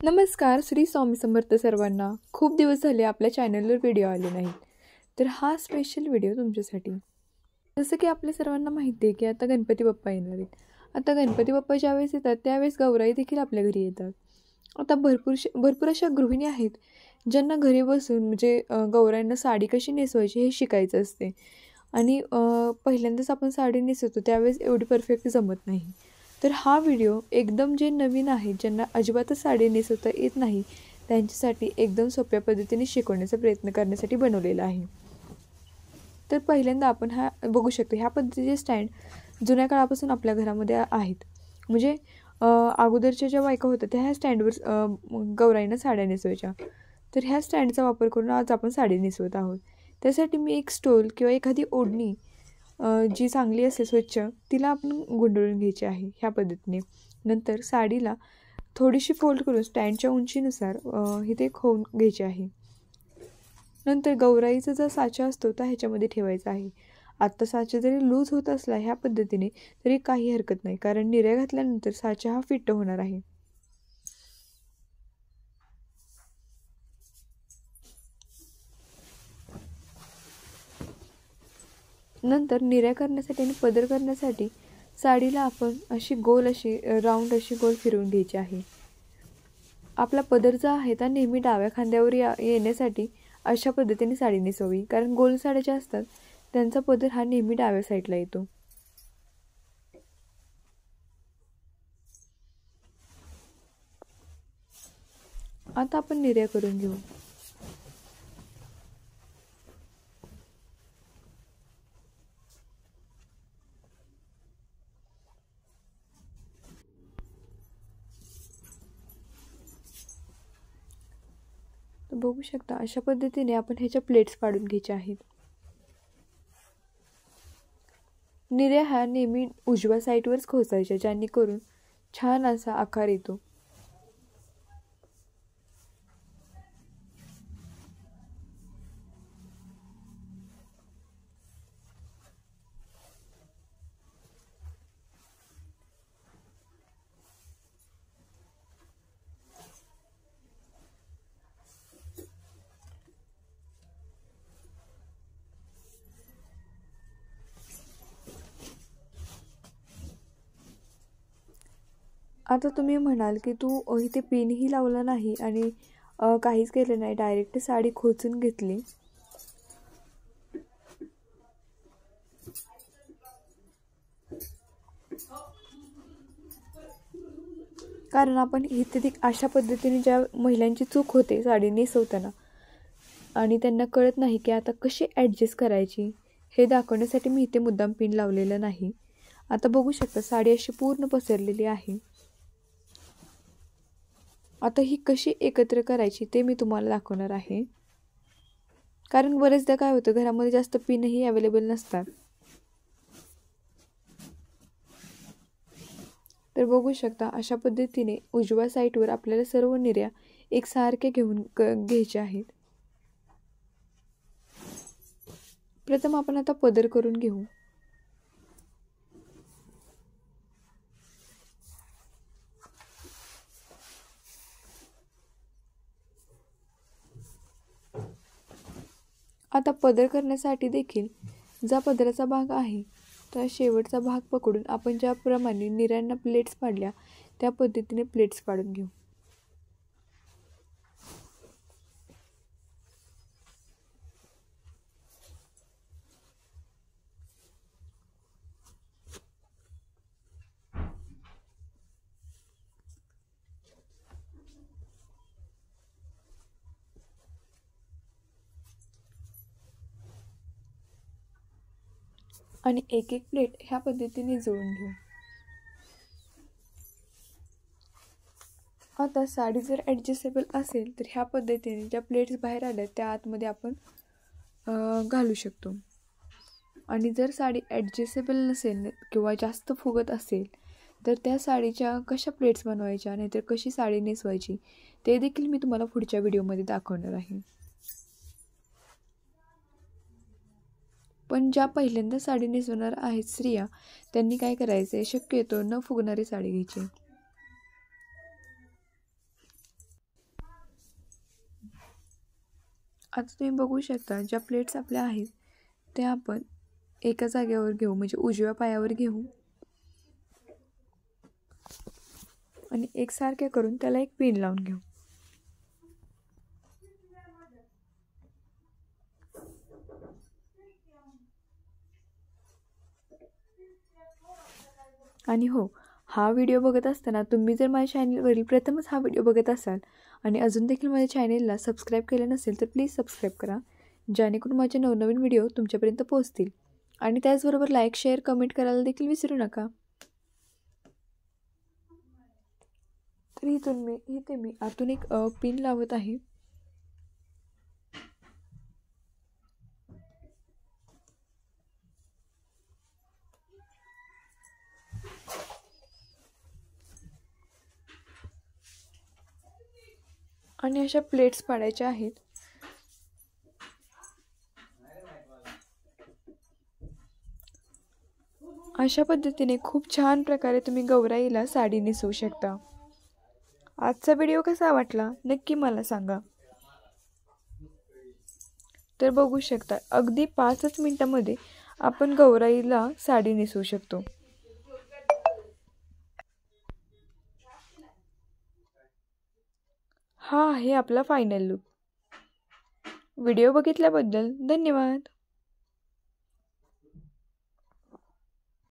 नमस्कार. श्री स्वामी समर्थ सर्वांना. खूप दिवस झाले आपल्या चॅनलवर व्हिडिओ आले नाहीत, तर हा स्पेशल व्हिडिओ तुमच्यासाठी. जसं की आपल्या सर्वांना माहिती आहे की आता गणपती बाप्पा येणार आहेत. आता गणपती बाप्पा ज्यावेळेस येतात त्यावेळेस गौराई देखील आपल्या घरी येतात. आता भरपूर अशा गृहिणी आहेत ज्यांना घरी बसून म्हणजे गौराईंना साडी कशी नेसवायची हे शिकायचं असते. आणि पहिल्यांदाच आपण साडी नेसवतो त्यावेळेस एवढी परफेक्ट जमत नाही. तर हा व्हिडिओ एकदम जे नवीन आहेत, ज्यांना अजिबातच साडी नेसवता येत नाही, त्यांच्यासाठी एकदम सोप्या पद्धतीने शिकवण्याचा प्रयत्न करण्यासाठी बनवलेला आहे. तर पहिल्यांदा आपण हा बघू शकतो, ह्या पद्धतीचे स्टँड जुन्या काळापासून आपल्या घरामध्ये आहेत. म्हणजे अगोदरच्या ज्या बायका होत्या त्या ह्या स्टँडवर गौराईंना साड्या नेसवायच्या. तर ह्या स्टँडचा वापर करून आज आपण साडी नेसवत आहोत. त्यासाठी मी एक स्टोल किंवा एखादी ओढणी जी चांगली असेल स्वच्छ, तिला आपण गुंडाळून घ्यायची आहे ह्या पद्धतीने. नंतर साडीला थोडीशी फोल्ड करून स्टँडच्या उंचीनुसार इथे खोवून घ्यायची आहे. नंतर गौराईचा जो साचा असतो तो ह्याच्यामध्ये ठेवायचा आहे. आत्ता साचा जरी लूज होत असला ह्या पद्धतीने तरी काही हरकत नाही, कारण निर्या घातल्यानंतर साचा हा फिट्ट होणार आहे. नंतर निर्या करण्यासाठी आणि पदर करण्यासाठी साडीला आपण अशी राऊंड अशी गोल फिरवून घ्यायची आहे. आपला पदर जो आहे त्या नेहमी डाव्या खांद्यावर येण्यासाठी अशा पद्धतीने साडी नेसवावी, कारण गोल साड्या ज्या असतात त्यांचा पदर हा नेहमी डाव्या साईडला येतो. आता आपण निर्या करून घेऊ. तर बघू शकता अशा पद्धतीने आपण ह्याच्या प्लेट्स पाडून घ्यायच्या आहेत. निर्या ह्या नेहमी उजव्या साईडवरच खोचायच्या, जेणेकरून छान असा आकार येतो. आता तुम्ही म्हणाल की तू इथे पिनही लावला नाही आणि काहीच केलं नाही, डायरेक्ट साडी खोचून घेतली. कारण आपण इथे अशा पद्धतीने ज्या महिलांची चूक होते साडी नेसवताना आणि त्यांना कळत नाही की आता कशी ॲडजस्ट करायची हे दाखवण्यासाठी मी इथे मुद्दाम पिन लावलेलं नाही. आता बघू शकता साडी अशी पूर्ण पसरलेली आहे. आता ही कशी एकत्र करायची ते मी तुम्हाला दाखवणार आहे, कारण बरेचदा काय होतं घरामध्ये जास्त पिनही अवेलेबल नसतात. तर बघू शकता अशा पद्धतीने उजव्या साईडवर आपल्याला सर्व निर्या एकसारखे घ्यायच्या आहेत. प्रथम आपण आता पदर करून घेऊ. आता पदर करण्यासाठी देखील जो पदराचा भाग आहे तर शेवटचा भाग पकडून आपण ज्याप्रमाणे निर्यांना प्लेट्स पाडल्या त्या पद्धतीने प्लेट्स पाडून घेऊ. आणि एक एक प्लेट ह्या पद्धतीने जोडून घेऊ. आता साडी जर ॲडजस्टेबल असेल तर ह्या पद्धतीने ज्या प्लेट्स बाहेर आल्या त्या आतमध्ये आपण घालू शकतो. आणि जर साडी ॲडजस्टेबल नसेल किंवा जास्त फुगत असेल तर त्या साडीच्या कशा प्लेट्स बनवायच्या नाहीतर कशी साडी नेसवायची ते देखील मी तुम्हाला पुढच्या व्हिडिओमध्ये दाखवणार आहे. पण ज्या पहिल्यांदा साडी नेसवणार आहेत स्त्रिया त्यांनी काय करायचं आहे, शक्यतो न फुगणारी साडी घ्यायची. आता तुम्ही बघू शकता ज्या प्लेट्स आपल्या आहेत त्या आपण एका जागेवर घेऊ, म्हणजे उजव्या पायावर घेऊ आणि एकसारख्या करून त्याला एक पिन लावून घेऊ. आणि हो, हा व्हिडिओ बघत असताना तुम्ही जर माझ्या चॅनलवरील प्रथमच हा व्हिडिओ बघत असाल आणि अजून देखील माझ्या चॅनलला सबस्क्राईब केलं नसेल तर प्लीज सबस्क्राईब करा, जेणेकरून माझे नवनवीन व्हिडिओ तुमच्यापर्यंत पोहोचतील. आणि त्याचबरोबर लाईक, शेअर, कमेंट करायला देखील विसरू नका. तर इथे मी आतून एक पिन लावत आहे. आणि अशा प्लेट्स पाडायच्या आहेत. अशा पद्धतीने खूप छान प्रकारे तुम्ही गौराईला साडी नेसवू शकता. आजचा व्हिडिओ कसा वाटला नक्की मला सांगा. तर बघू शकता अगदी 5च मिनिटांमध्ये आपण गौराईला साडी नेसवू शकतो. हा आहे आपला फायनल लुक. व्हिडिओ बघितल्याबद्दल धन्यवाद.